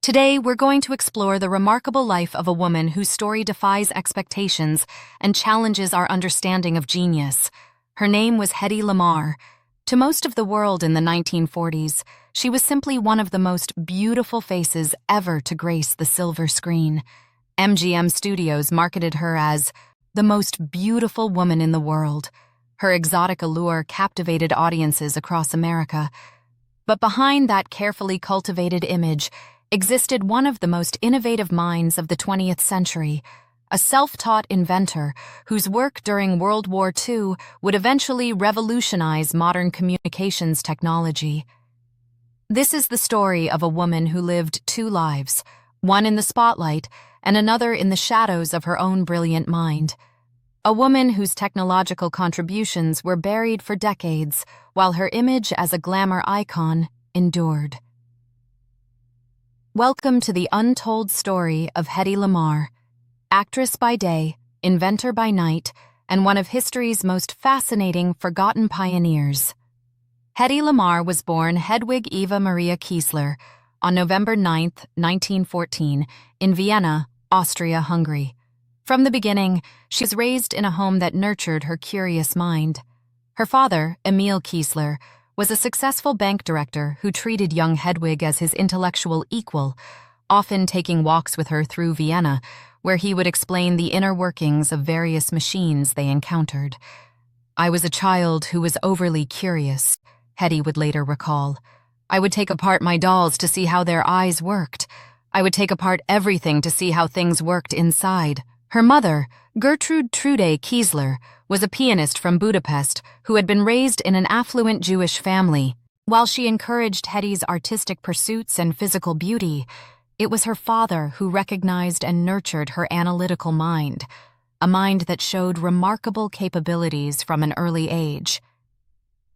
Today, we're going to explore the remarkable life of a woman whose story defies expectations and challenges our understanding of genius. Her name was Hedy Lamarr. To most of the world in the 1940s, she was simply one of the most beautiful faces ever to grace the silver screen. MGM Studios marketed her as the most beautiful woman in the world. Her exotic allure captivated audiences across America. But behind that carefully cultivated image existed one of the most innovative minds of the 20th century, a self-taught inventor whose work during World War II would eventually revolutionize modern communications technology. This is the story of a woman who lived two lives, one in the spotlight and another in the shadows of her own brilliant mind. A woman whose technological contributions were buried for decades, while her image as a glamour icon endured. Welcome to the untold story of Hedy Lamarr, actress by day, inventor by night, and one of history's most fascinating forgotten pioneers. Hedy Lamarr was born Hedwig Eva Maria Kiesler on November 9, 1914, in Vienna, Austria-Hungary. From the beginning, she was raised in a home that nurtured her curious mind. Her father, Emil Kiesler, was a successful bank director who treated young Hedwig as his intellectual equal, often taking walks with her through Vienna, where he would explain the inner workings of various machines they encountered. "I was a child who was overly curious," Hedy would later recall. "I would take apart my dolls to see how their eyes worked. I would take apart everything to see how things worked inside." Her mother, Gertrude Trude Kiesler, was a pianist from Budapest who had been raised in an affluent Jewish family. While she encouraged Hedy's artistic pursuits and physical beauty, it was her father who recognized and nurtured her analytical mind, a mind that showed remarkable capabilities from an early age.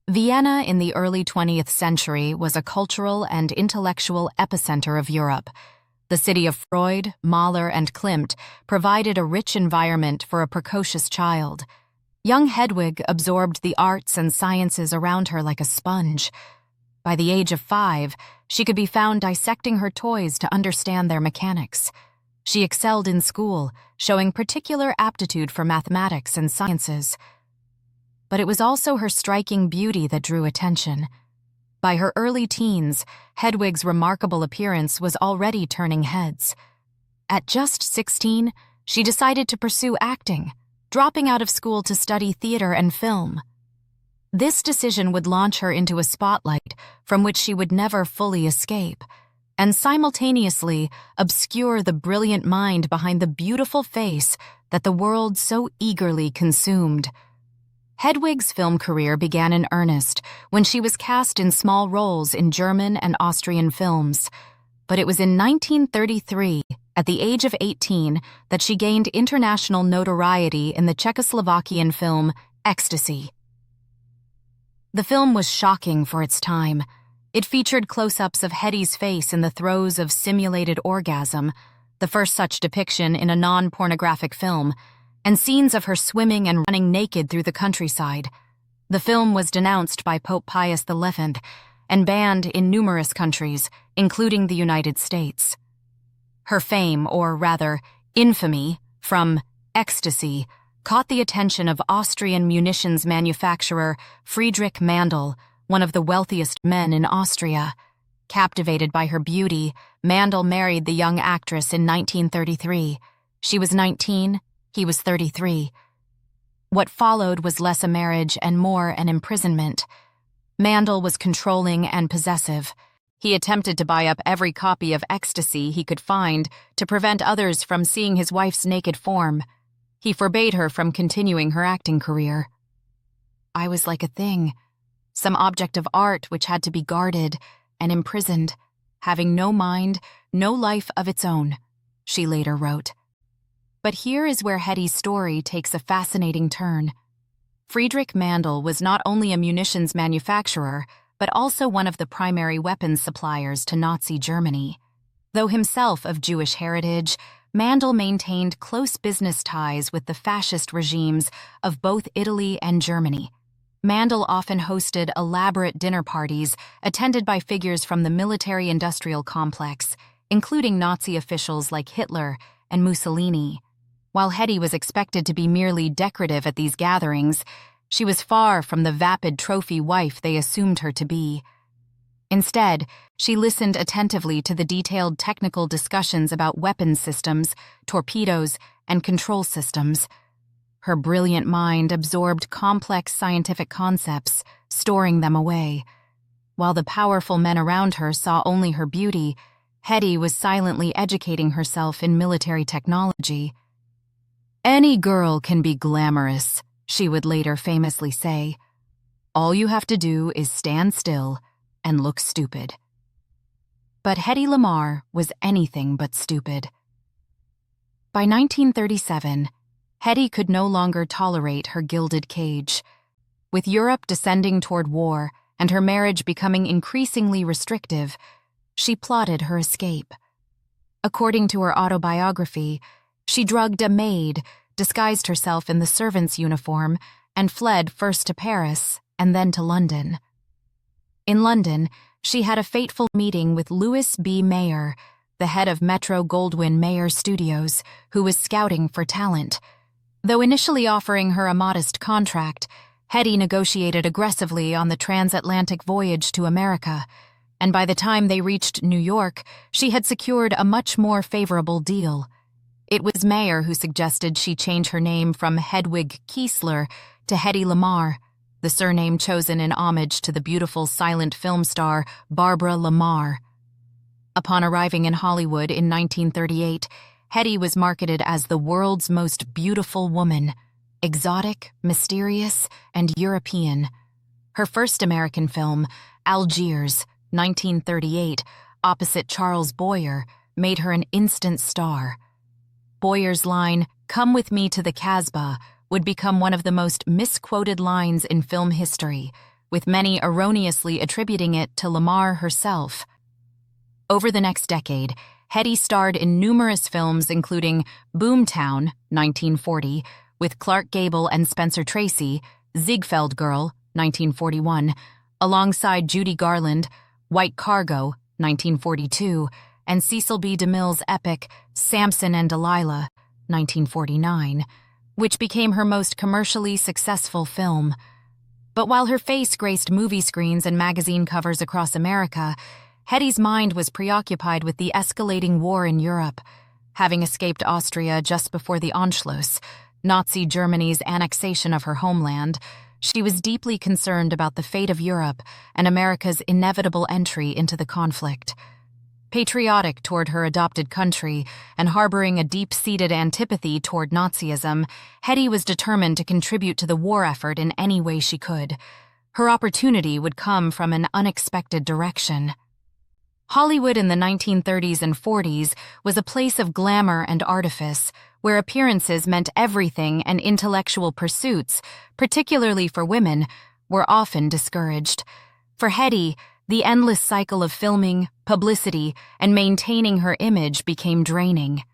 Vienna in the early 20th century was a cultural and intellectual epicenter of Europe. The city of Freud, Mahler, and Klimt provided a rich environment for a precocious child. Young Hedwig absorbed the arts and sciences around her like a sponge. By the age of 5, she could be found dissecting her toys to understand their mechanics. She excelled in school, showing particular aptitude for mathematics and sciences. But it was also her striking beauty that drew attention. By her early teens, Hedwig's remarkable appearance was already turning heads. At just 16, she decided to pursue acting, dropping out of school to study theater and film. This decision would launch her into a spotlight from which she would never fully escape, and simultaneously obscure the brilliant mind behind the beautiful face that the world so eagerly consumed. Hedwig's film career began in earnest when she was cast in small roles in German and Austrian films. But it was in 1933, at the age of 18, that she gained international notoriety in the Czechoslovakian film Ecstasy. The film was shocking for its time. It featured close-ups of Hedy's face in the throes of simulated orgasm, the first such depiction in a non-pornographic film, and scenes of her swimming and running naked through the countryside. The film was denounced by Pope Pius XI and banned in numerous countries, including the United States. Her fame, or rather, infamy, from Ecstasy, caught the attention of Austrian munitions manufacturer Friedrich Mandl, one of the wealthiest men in Austria. Captivated by her beauty, Mandl married the young actress in 1933. She was 19, he was 33. What followed was less a marriage and more an imprisonment. Mandl was controlling and possessive. He attempted to buy up every copy of Ecstasy he could find to prevent others from seeing his wife's naked form. He forbade her from continuing her acting career. "I was like a thing, some object of art which had to be guarded and imprisoned, having no mind, no life of its own," she later wrote. But here is where Hedy's story takes a fascinating turn. Friedrich Mandl was not only a munitions manufacturer, but also one of the primary weapons suppliers to Nazi Germany. Though himself of Jewish heritage, Mandl maintained close business ties with the fascist regimes of both Italy and Germany. Mandl often hosted elaborate dinner parties attended by figures from the military-industrial complex, including Nazi officials like Hitler and Mussolini. While Hedy was expected to be merely decorative at these gatherings, she was far from the vapid trophy wife they assumed her to be. Instead, she listened attentively to the detailed technical discussions about weapons systems, torpedoes, and control systems. Her brilliant mind absorbed complex scientific concepts, storing them away. While the powerful men around her saw only her beauty, Hedy was silently educating herself in military technology. "Any girl can be glamorous," she would later famously say. "All you have to do is stand still and look stupid." But Hedy Lamarr was anything but stupid. By 1937, Hedy could no longer tolerate her gilded cage. With Europe descending toward war and her marriage becoming increasingly restrictive, she plotted her escape. According to her autobiography, she drugged a maid, disguised herself in the servant's uniform, and fled first to Paris and then to London. In London, she had a fateful meeting with Louis B. Mayer, the head of Metro-Goldwyn-Mayer Studios, who was scouting for talent. Though initially offering her a modest contract, Hedy negotiated aggressively on the transatlantic voyage to America, and by the time they reached New York, she had secured a much more favorable deal. It was Mayer who suggested she change her name from Hedwig Kiesler to Hedy Lamarr, the surname chosen in homage to the beautiful silent film star Barbara Lamarr. Upon arriving in Hollywood in 1938, Hedy was marketed as the world's most beautiful woman, exotic, mysterious, and European. Her first American film, Algiers, 1938, opposite Charles Boyer, made her an instant star. Boyer's line, "Come with me to the Casbah," would become one of the most misquoted lines in film history, with many erroneously attributing it to Lamarr herself. Over the next decade, Hedy starred in numerous films including Boomtown, 1940, with Clark Gable and Spencer Tracy, Ziegfeld Girl, 1941, alongside Judy Garland, White Cargo, 1942, and Cecil B. DeMille's epic Samson and Delilah, 1949, which became her most commercially successful film. But while her face graced movie screens and magazine covers across America, Hedy's mind was preoccupied with the escalating war in Europe. Having escaped Austria just before the Anschluss, Nazi Germany's annexation of her homeland, she was deeply concerned about the fate of Europe and America's inevitable entry into the conflict. Patriotic toward her adopted country and harboring a deep-seated antipathy toward Nazism, Hedy was determined to contribute to the war effort in any way she could. Her opportunity would come from an unexpected direction. Hollywood in the 1930s and 40s was a place of glamour and artifice, where appearances meant everything and intellectual pursuits, particularly for women, were often discouraged. For Hedy, the endless cycle of filming, publicity, and maintaining her image became draining.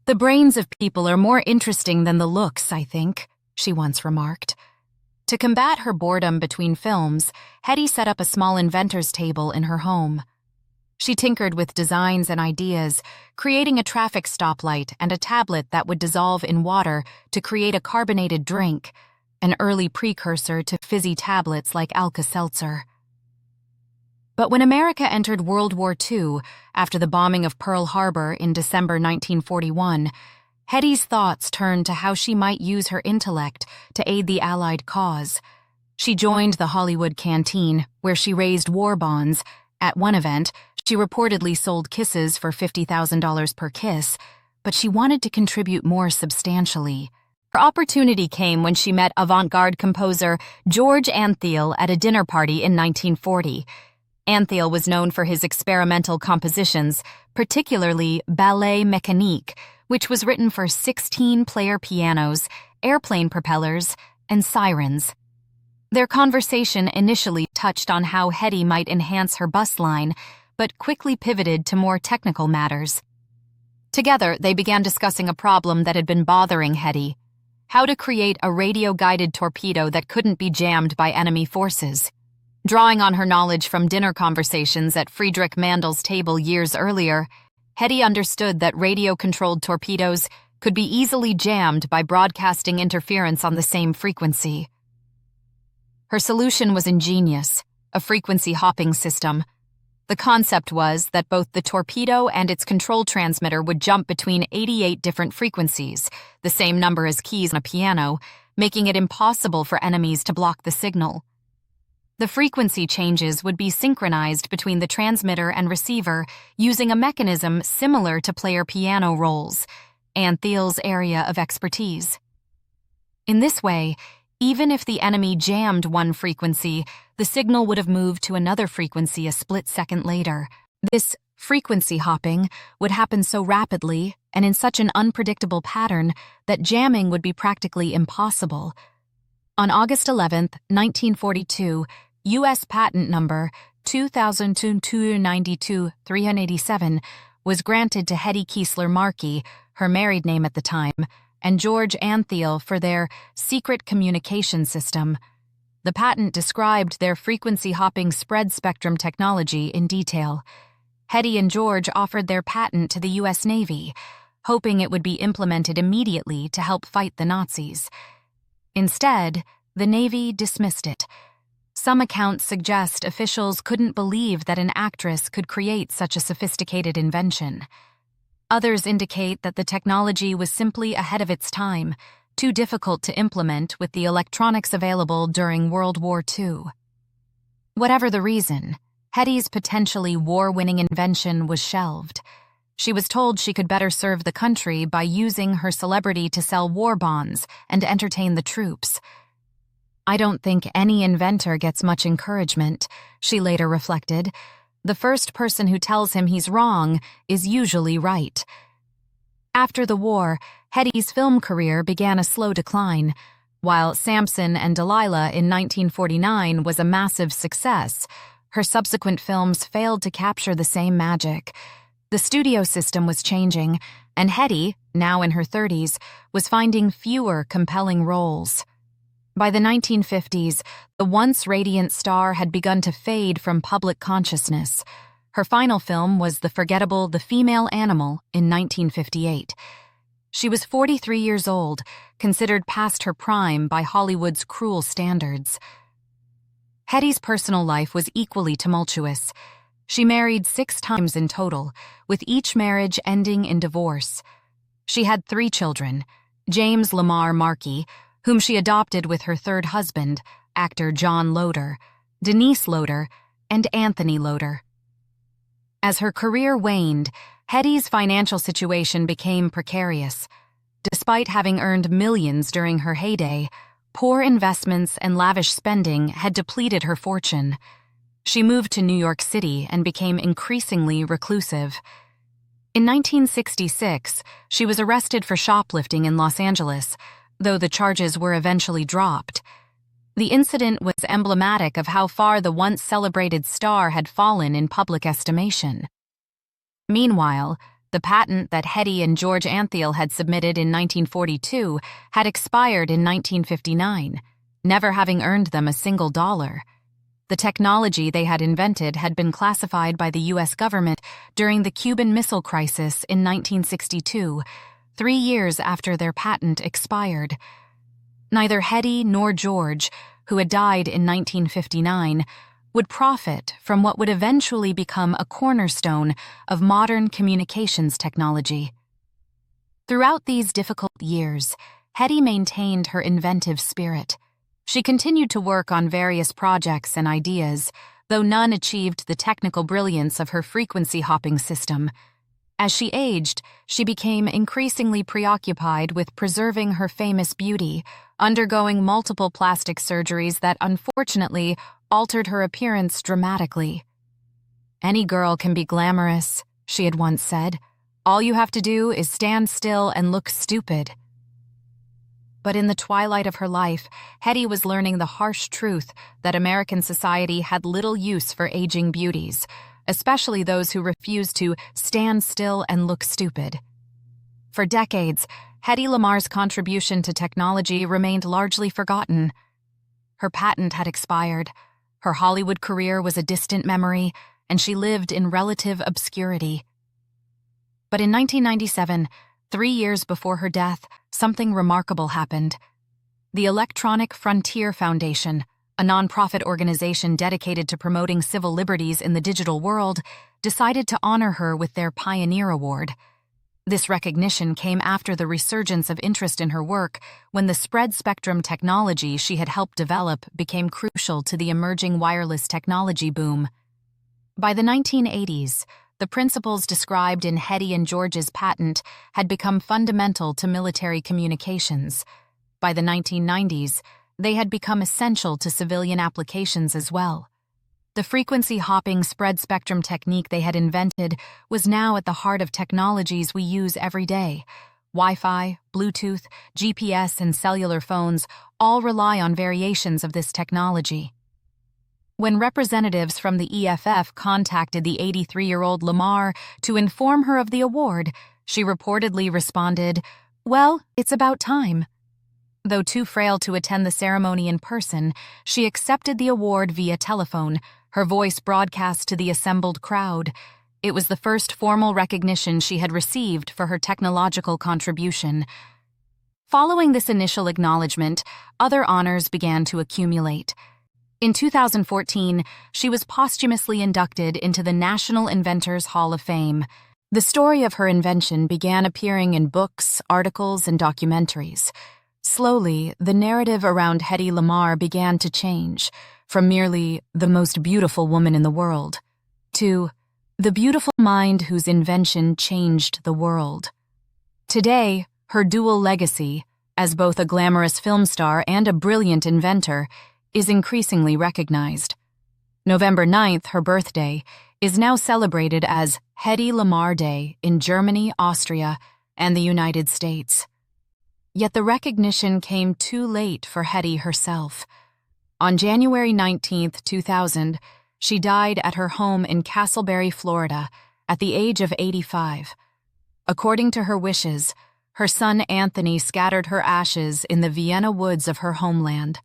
"The brains of people are more interesting than the looks, I think," she once remarked. To combat her boredom between films, Hedy set up a small inventor's table in her home. She tinkered with designs and ideas, creating a traffic stoplight and a tablet that would dissolve in water to create a carbonated drink, an early precursor to fizzy tablets like Alka-Seltzer. But when America entered World War II after the bombing of Pearl Harbor in December 1941, Hedy's thoughts turned to how she might use her intellect to aid the Allied cause. She joined the Hollywood Canteen, where she raised war bonds. At one event, she reportedly sold kisses for $50,000 per kiss, but she wanted to contribute more substantially. Her opportunity came when she met avant-garde composer George Antheil at a dinner party in 1940. Antheil was known for his experimental compositions, particularly Ballet Mécanique, which was written for 16-player pianos, airplane propellers, and sirens. Their conversation initially touched on how Hedy might enhance her bus line, but quickly pivoted to more technical matters. Together, they began discussing a problem that had been bothering Hedy: how to create a radio-guided torpedo that couldn't be jammed by enemy forces. Drawing on her knowledge from dinner conversations at Friedrich Mandel's table years earlier, Hedy understood that radio-controlled torpedoes could be easily jammed by broadcasting interference on the same frequency. Her solution was ingenious, a frequency hopping system. The concept was that both the torpedo and its control transmitter would jump between 88 different frequencies, the same number as keys on a piano, making it impossible for enemies to block the signal. The frequency changes would be synchronized between the transmitter and receiver using a mechanism similar to player piano rolls, Thiel's area of expertise. In this way, even if the enemy jammed one frequency, the signal would have moved to another frequency a split second later. This frequency hopping would happen so rapidly and in such an unpredictable pattern that jamming would be practically impossible. On August 11, 1942, U.S. patent number 2092-387 was granted to Hedy Lamarr, her married name at the time, and George Thiel for their secret communication system. The patent described their frequency-hopping spread spectrum technology in detail. Hedy and George offered their patent to the U.S. Navy, hoping it would be implemented immediately to help fight the Nazis. Instead, the Navy dismissed it. Some accounts suggest officials couldn't believe that an actress could create such a sophisticated invention. Others indicate that the technology was simply ahead of its time, too difficult to implement with the electronics available during World War II. Whatever the reason, Hedy's potentially war-winning invention was shelved. She was told she could better serve the country by using her celebrity to sell war bonds and entertain the troops. "I don't think any inventor gets much encouragement," she later reflected. "The first person who tells him he's wrong is usually right." After the war, Hedy's film career began a slow decline. While Samson and Delilah in 1949 was a massive success, her subsequent films failed to capture the same magic. The studio system was changing, and Hedy, now in her 30s, was finding fewer compelling roles. By the 1950s, the once radiant star had begun to fade from public consciousness. Her final film was the forgettable The Female Animal in 1958. She was 43 years old, considered past her prime by Hollywood's cruel standards. Hedy's personal life was equally tumultuous. She married 6 times in total, with each marriage ending in divorce. She had 3 children, James Lamarr Markey, whom she adopted with her third husband, actor John Loder, Denise Loder, and Anthony Loder. As her career waned, Hedy's financial situation became precarious. Despite having earned millions during her heyday, poor investments and lavish spending had depleted her fortune. She moved to New York City and became increasingly reclusive. In 1966, she was arrested for shoplifting in Los Angeles, though the charges were eventually dropped. The incident was emblematic of how far the once celebrated star had fallen in public estimation. Meanwhile, the patent that Hedy and George Thiel had submitted in 1942 had expired in 1959, never having earned them a single dollar. The technology they had invented had been classified by the U.S. government during the Cuban Missile Crisis in 1962, 3 years after their patent expired. Neither Hedy nor George, who had died in 1959, would profit from what would eventually become a cornerstone of modern communications technology. Throughout these difficult years, Hedy maintained her inventive spirit. She continued to work on various projects and ideas, though none achieved the technical brilliance of her frequency-hopping system. As she aged, she became increasingly preoccupied with preserving her famous beauty, undergoing multiple plastic surgeries that unfortunately altered her appearance dramatically. "Any girl can be glamorous," she had once said. "All you have to do is stand still and look stupid." But in the twilight of her life, Hedy was learning the harsh truth that American society had little use for aging beauties, especially those who refused to stand still and look stupid. For decades, Hedy Lamarr's contribution to technology remained largely forgotten. Her patent had expired, her Hollywood career was a distant memory, and she lived in relative obscurity. But in 1997, 3 years before her death, something remarkable happened. The Electronic Frontier Foundation, a nonprofit organization dedicated to promoting civil liberties in the digital world, decided to honor her with their Pioneer Award. This recognition came after the resurgence of interest in her work when the spread-spectrum technology she had helped develop became crucial to the emerging wireless technology boom. By the 1980s, the principles described in Hedy and George's patent had become fundamental to military communications. By the 1990s, they had become essential to civilian applications as well. The frequency-hopping spread-spectrum technique they had invented was now at the heart of technologies we use every day. Wi-Fi, Bluetooth, GPS, and cellular phones all rely on variations of this technology. When representatives from the EFF contacted the 83-year-old Lamarr to inform her of the award, she reportedly responded, "Well, it's about time." Though too frail to attend the ceremony in person, she accepted the award via telephone, her voice broadcast to the assembled crowd. It was the first formal recognition she had received for her technological contribution. Following this initial acknowledgement, other honors began to accumulate. In 2014, she was posthumously inducted into the National Inventors Hall of Fame. The story of her invention began appearing in books, articles, and documentaries. Slowly, the narrative around Hedy Lamarr began to change, from merely the most beautiful woman in the world to the beautiful mind whose invention changed the world. Today, her dual legacy, as both a glamorous film star and a brilliant inventor, is increasingly recognized. November 9th, her birthday, is now celebrated as Hedy Lamarr Day in Germany, Austria, and the United States. Yet the recognition came too late for Hedy herself. On January 19, 2000, she died at her home in Castleberry, Florida, at the age of 85. According to her wishes, her son Anthony scattered her ashes in the Vienna woods of her homeland.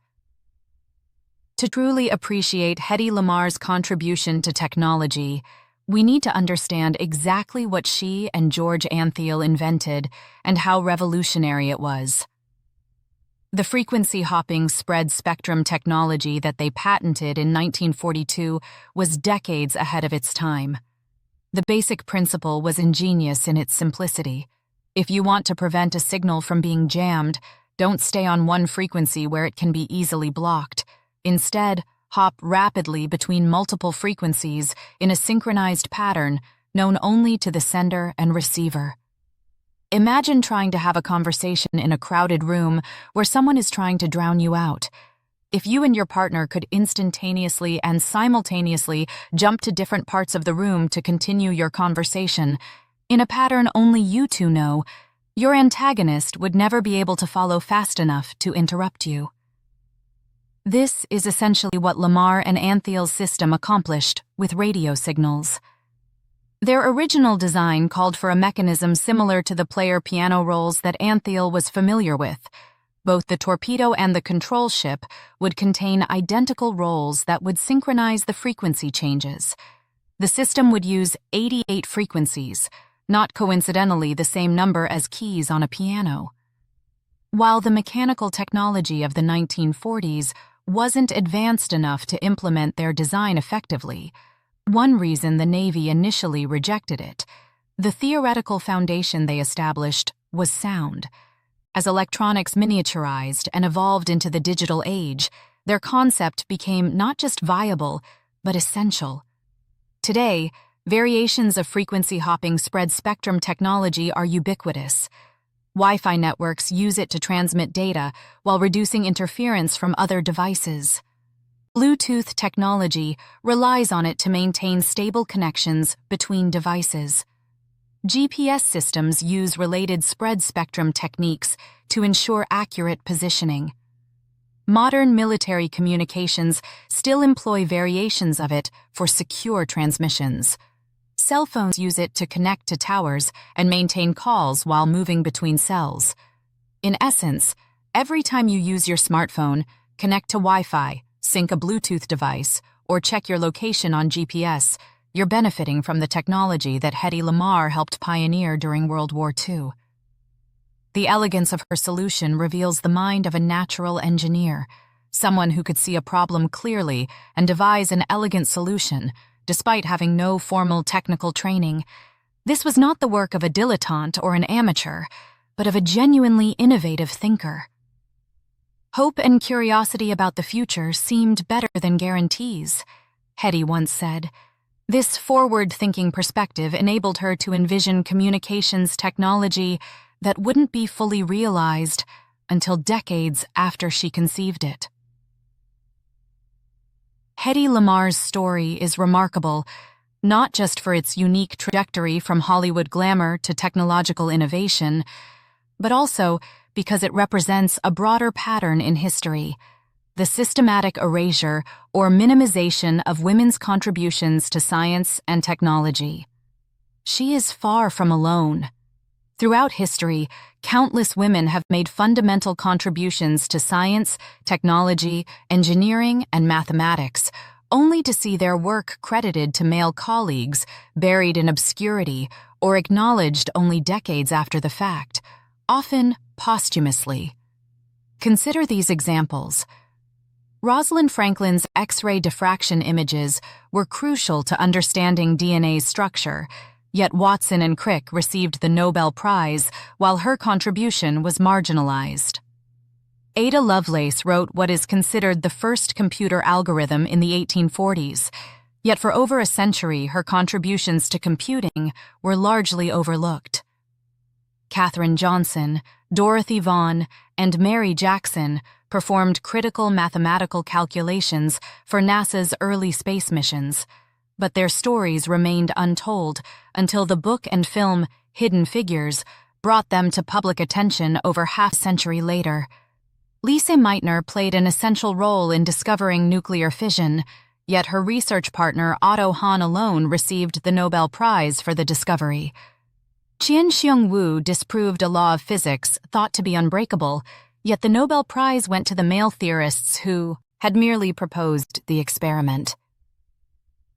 To truly appreciate Hedy Lamarr's contribution to technology, we need to understand exactly what she and George Antheil invented and how revolutionary it was. The frequency-hopping spread-spectrum technology that they patented in 1942 was decades ahead of its time. The basic principle was ingenious in its simplicity. If you want to prevent a signal from being jammed, don't stay on one frequency where it can be easily blocked. Instead, hop rapidly between multiple frequencies in a synchronized pattern known only to the sender and receiver. Imagine trying to have a conversation in a crowded room where someone is trying to drown you out. If you and your partner could instantaneously and simultaneously jump to different parts of the room to continue your conversation, in a pattern only you two know, your antagonist would never be able to follow fast enough to interrupt you. This is essentially what Lamarr and Antheil's system accomplished with radio signals. Their original design called for a mechanism similar to the player piano rolls that Antheil was familiar with. Both the torpedo and the control ship would contain identical rolls that would synchronize the frequency changes. The system would use 88 frequencies, not coincidentally the same number as keys on a piano. While the mechanical technology of the 1940s wasn't advanced enough to implement their design effectively, one reason the Navy initially rejected it, the theoretical foundation they established was sound. As electronics miniaturized and evolved into the digital age, their concept became not just viable, but essential. Today, variations of frequency-hopping spread-spectrum technology are ubiquitous. Wi-Fi networks use it to transmit data while reducing interference from other devices. Bluetooth technology relies on it to maintain stable connections between devices. GPS systems use related spread-spectrum techniques to ensure accurate positioning. Modern military communications still employ variations of it for secure transmissions. Cell phones use it to connect to towers and maintain calls while moving between cells. In essence, every time you use your smartphone, connect to Wi-Fi, sync a Bluetooth device, or check your location on GPS, you're benefiting from the technology that Hedy Lamarr helped pioneer during World War II. The elegance of her solution reveals the mind of a natural engineer, someone who could see a problem clearly and devise an elegant solution, despite having no formal technical training. This was not the work of a dilettante or an amateur, but of a genuinely innovative thinker. Hope and curiosity about the future seemed better than guarantees, Hedy once said. This forward-thinking perspective enabled her to envision communications technology that wouldn't be fully realized until decades after she conceived it. Hedy Lamarr's story is remarkable, not just for its unique trajectory from Hollywood glamour to technological innovation, but also because it represents a broader pattern in history: the systematic erasure or minimization of women's contributions to science and technology. She is far from alone. Throughout history, countless women have made fundamental contributions to science, technology, engineering, and mathematics, only to see their work credited to male colleagues, buried in obscurity, or acknowledged only decades after the fact, often posthumously. Consider these examples. Rosalind Franklin's X-ray diffraction images were crucial to understanding DNA's structure, yet Watson and Crick received the Nobel Prize while her contribution was marginalized. Ada Lovelace wrote what is considered the first computer algorithm in the 1840s, yet for over a century her contributions to computing were largely overlooked. Katherine Johnson, Dorothy Vaughan, and Mary Jackson performed critical mathematical calculations for NASA's early space missions, but their stories remained untold until the book and film Hidden Figures brought them to public attention over half a century later. Lise Meitner played an essential role in discovering nuclear fission, yet her research partner Otto Hahn alone received the Nobel Prize for the discovery. Chien-Shiung Wu disproved a law of physics thought to be unbreakable, yet the Nobel Prize went to the male theorists who had merely proposed the experiment.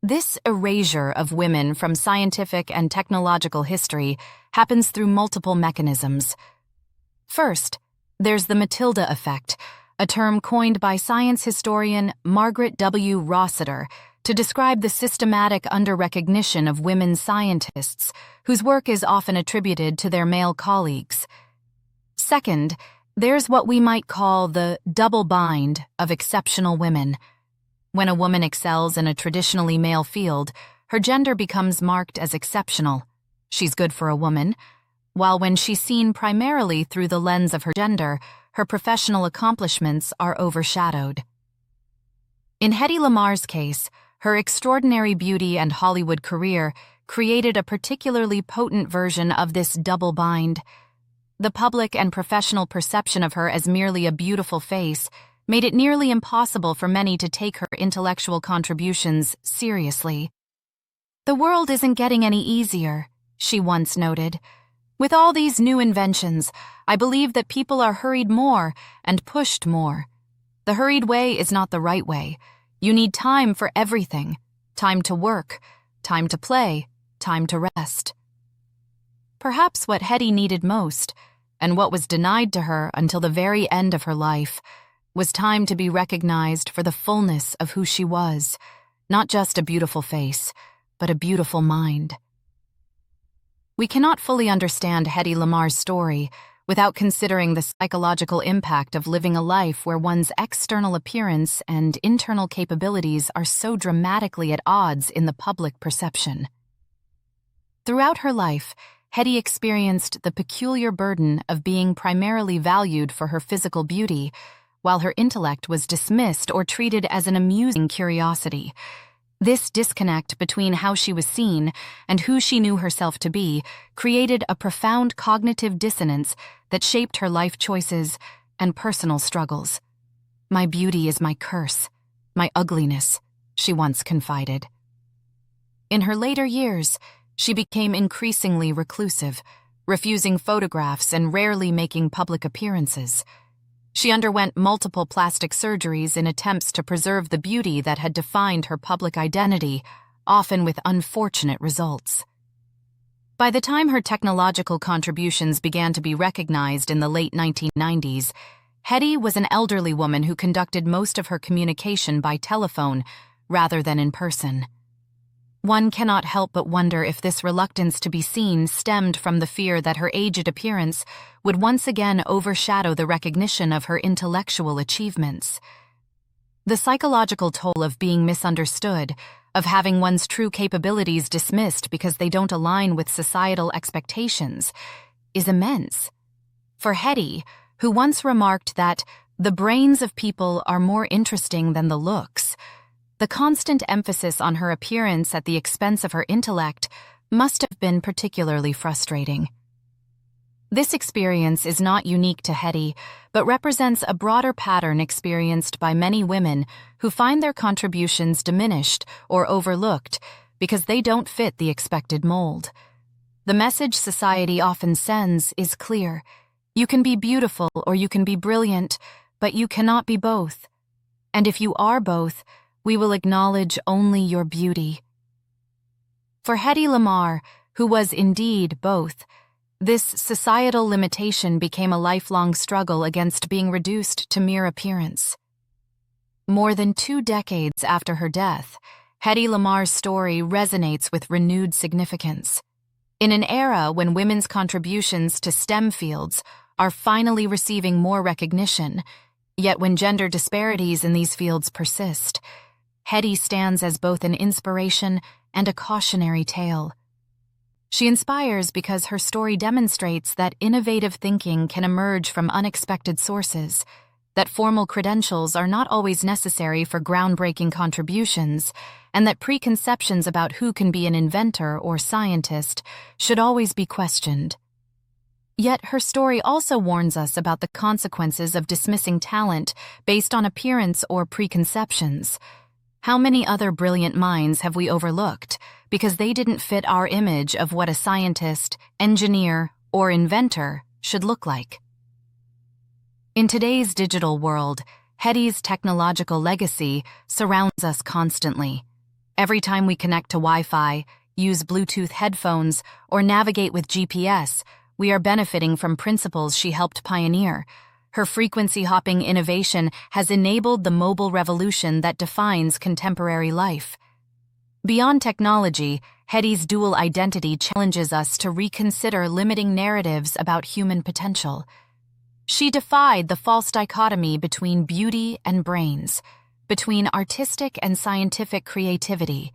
This erasure of women from scientific and technological history happens through multiple mechanisms. First, there's the Matilda effect, a term coined by science historian Margaret W. Rossiter to describe the systematic under-recognition of women scientists whose work is often attributed to their male colleagues. Second, there's what we might call the double bind of exceptional women. When a woman excels in a traditionally male field, her gender becomes marked as exceptional. She's good for a woman, while when she's seen primarily through the lens of her gender, her professional accomplishments are overshadowed. In Hedy Lamarr's case, her extraordinary beauty and Hollywood career created a particularly potent version of this double bind. The public and professional perception of her as merely a beautiful face made it nearly impossible for many to take her intellectual contributions seriously. "The world isn't getting any easier," she once noted. "With all these new inventions, I believe that people are hurried more and pushed more. The hurried way is not the right way. You need time for everything. Time to work, time to play, time to rest." Perhaps what Hedy needed most, and what was denied to her until the very end of her life, was time to be recognized for the fullness of who she was, not just a beautiful face, but a beautiful mind. We cannot fully understand Hedy Lamarr's story without considering the psychological impact of living a life where one's external appearance and internal capabilities are so dramatically at odds in the public perception. Throughout her life, Hedy experienced the peculiar burden of being primarily valued for her physical beauty, while her intellect was dismissed or treated as an amusing curiosity. This disconnect between how she was seen and who she knew herself to be created a profound cognitive dissonance that shaped her life choices and personal struggles. "My beauty is my curse, my ugliness," she once confided. In her later years, she became increasingly reclusive, refusing photographs and rarely making public appearances. She underwent multiple plastic surgeries in attempts to preserve the beauty that had defined her public identity, often with unfortunate results. By the time her technological contributions began to be recognized in the late 1990s, Hedy was an elderly woman who conducted most of her communication by telephone rather than in person. One cannot help but wonder if this reluctance to be seen stemmed from the fear that her aged appearance would once again overshadow the recognition of her intellectual achievements. The psychological toll of being misunderstood, of having one's true capabilities dismissed because they don't align with societal expectations, is immense. For Hedy, who once remarked that the brains of people are more interesting than the looks, the constant emphasis on her appearance at the expense of her intellect must have been particularly frustrating. This experience is not unique to Hedy, but represents a broader pattern experienced by many women who find their contributions diminished or overlooked because they don't fit the expected mold. The message society often sends is clear. You can be beautiful or you can be brilliant, but you cannot be both. And if you are both, we will acknowledge only your beauty. For Hedy Lamarr, who was indeed both, this societal limitation became a lifelong struggle against being reduced to mere appearance. More than 2 decades after her death, Hedy Lamarr's story resonates with renewed significance. In an era when women's contributions to STEM fields are finally receiving more recognition, yet when gender disparities in these fields persist, Hedy stands as both an inspiration and a cautionary tale. She inspires because her story demonstrates that innovative thinking can emerge from unexpected sources, that formal credentials are not always necessary for groundbreaking contributions, and that preconceptions about who can be an inventor or scientist should always be questioned. Yet her story also warns us about the consequences of dismissing talent based on appearance or preconceptions. How many other brilliant minds have we overlooked because they didn't fit our image of what a scientist, engineer, or inventor should look like? In today's digital world, Hedy's technological legacy surrounds us constantly. Every time we connect to Wi-Fi, use Bluetooth headphones, or navigate with GPS, we are benefiting from principles she helped pioneer. Her frequency-hopping innovation has enabled the mobile revolution that defines contemporary life. Beyond technology, Hedy's dual identity challenges us to reconsider limiting narratives about human potential. She defied the false dichotomy between beauty and brains, between artistic and scientific creativity.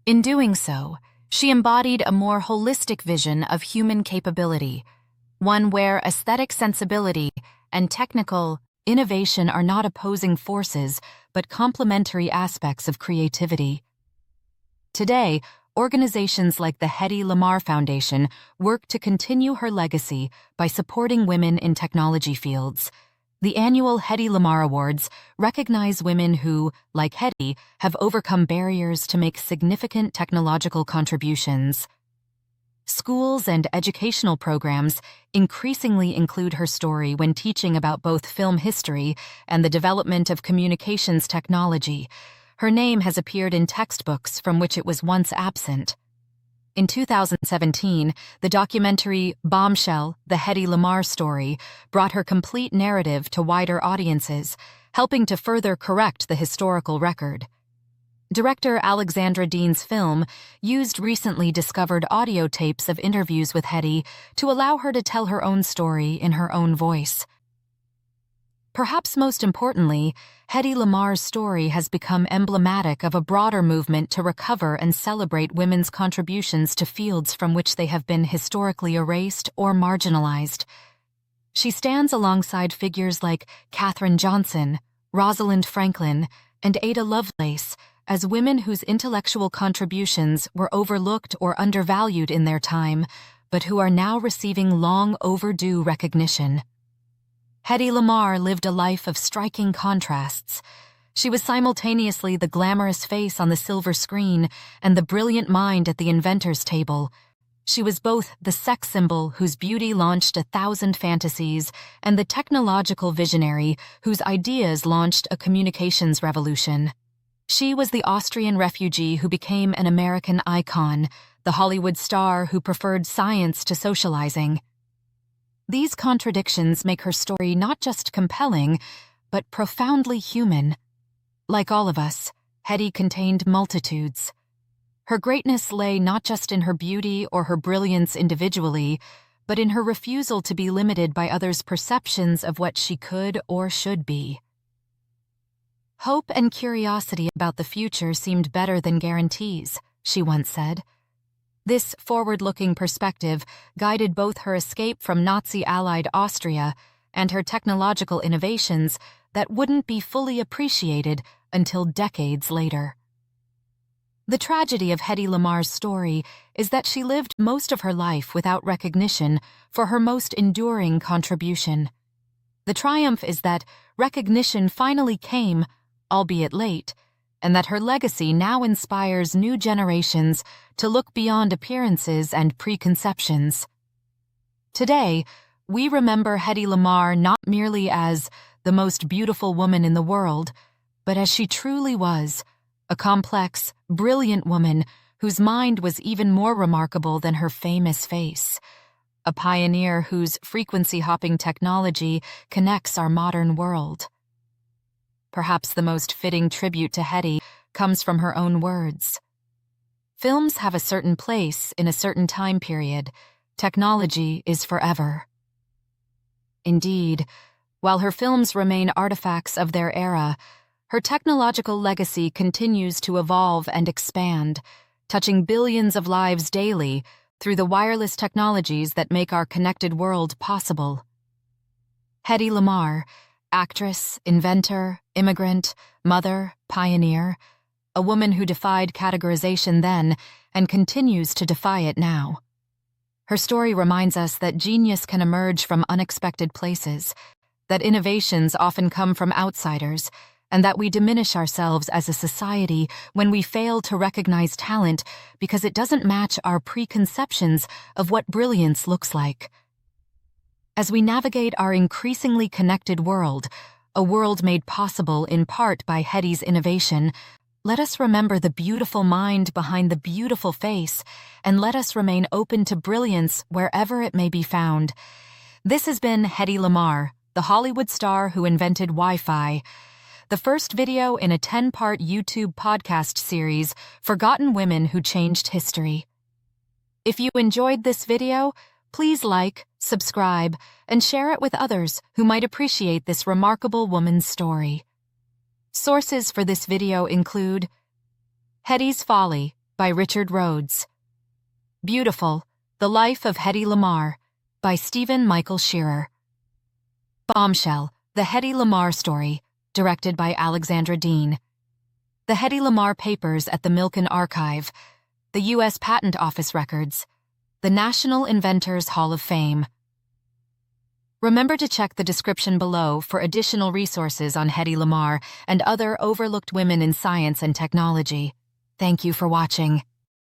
In doing so, she embodied a more holistic vision of human capability, one where aesthetic sensibility and technical innovation are not opposing forces, but complementary aspects of creativity. Today, organizations like the Hedy Lamarr Foundation work to continue her legacy by supporting women in technology fields. The annual Hedy Lamarr Awards recognize women who, like Hedy, have overcome barriers to make significant technological contributions. Schools and educational programs increasingly include her story when teaching about both film history and the development of communications technology. Her name has appeared in textbooks from which it was once absent. In 2017, the documentary Bombshell, The Hedy Lamarr Story, brought her complete narrative to wider audiences, helping to further correct the historical record. Director Alexandra Dean's film used recently discovered audio tapes of interviews with Hedy to allow her to tell her own story in her own voice. Perhaps most importantly, Hedy Lamarr's story has become emblematic of a broader movement to recover and celebrate women's contributions to fields from which they have been historically erased or marginalized. She stands alongside figures like Katherine Johnson, Rosalind Franklin, and Ada Lovelace as women whose intellectual contributions were overlooked or undervalued in their time, but who are now receiving long overdue recognition. Hedy Lamarr lived a life of striking contrasts. She was simultaneously the glamorous face on the silver screen and the brilliant mind at the Inventors table. She was both the sex symbol whose beauty launched 1,000 fantasies and the technological visionary whose ideas launched a communications revolution. She was the Austrian refugee who became an American icon, the Hollywood star who preferred science to socializing. These contradictions make her story not just compelling, but profoundly human. Like all of us, Hedy contained multitudes. Her greatness lay not just in her beauty or her brilliance individually, but in her refusal to be limited by others' perceptions of what she could or should be. Hope and curiosity about the future seemed better than guarantees, she once said. This forward-looking perspective guided both her escape from Nazi-allied Austria and her technological innovations that wouldn't be fully appreciated until decades later. The tragedy of Hedy Lamarr's story is that she lived most of her life without recognition for her most enduring contribution. The triumph is that recognition finally came, albeit late, and that her legacy now inspires new generations to look beyond appearances and preconceptions. Today, we remember Hedy Lamarr not merely as the most beautiful woman in the world, but as she truly was, a complex, brilliant woman whose mind was even more remarkable than her famous face, a pioneer whose frequency-hopping technology connects our modern world. Perhaps the most fitting tribute to Hedy comes from her own words. Films have a certain place in a certain time period. Technology is forever. Indeed, while her films remain artifacts of their era, her technological legacy continues to evolve and expand, touching billions of lives daily through the wireless technologies that make our connected world possible. Hedy Lamarr, actress, inventor, immigrant, mother, pioneer, a woman who defied categorization then and continues to defy it now. Her story reminds us that genius can emerge from unexpected places, that innovations often come from outsiders, and that we diminish ourselves as a society when we fail to recognize talent because it doesn't match our preconceptions of what brilliance looks like. As we navigate our increasingly connected world, a world made possible in part by Hedy's innovation, let us remember the beautiful mind behind the beautiful face, and let us remain open to brilliance wherever it may be found. This has been Hedy Lamarr, the Hollywood star who invented Wi-Fi, the first video in a 10-part YouTube podcast series, Forgotten Women Who Changed History. If you enjoyed this video, please like, subscribe, and share it with others who might appreciate this remarkable woman's story. Sources for this video include Hedy's Folly by Richard Rhodes, Beautiful, The Life of Hedy Lamarr by Stephen Michael Shearer, Bombshell, The Hedy Lamarr Story, directed by Alexandra Dean, The Hedy Lamarr Papers at the Milken Archive, the U.S. Patent Office Records, the National Inventors Hall of Fame. Remember to check the description below for additional resources on Hedy Lamarr and other overlooked women in science and technology. Thank you for watching.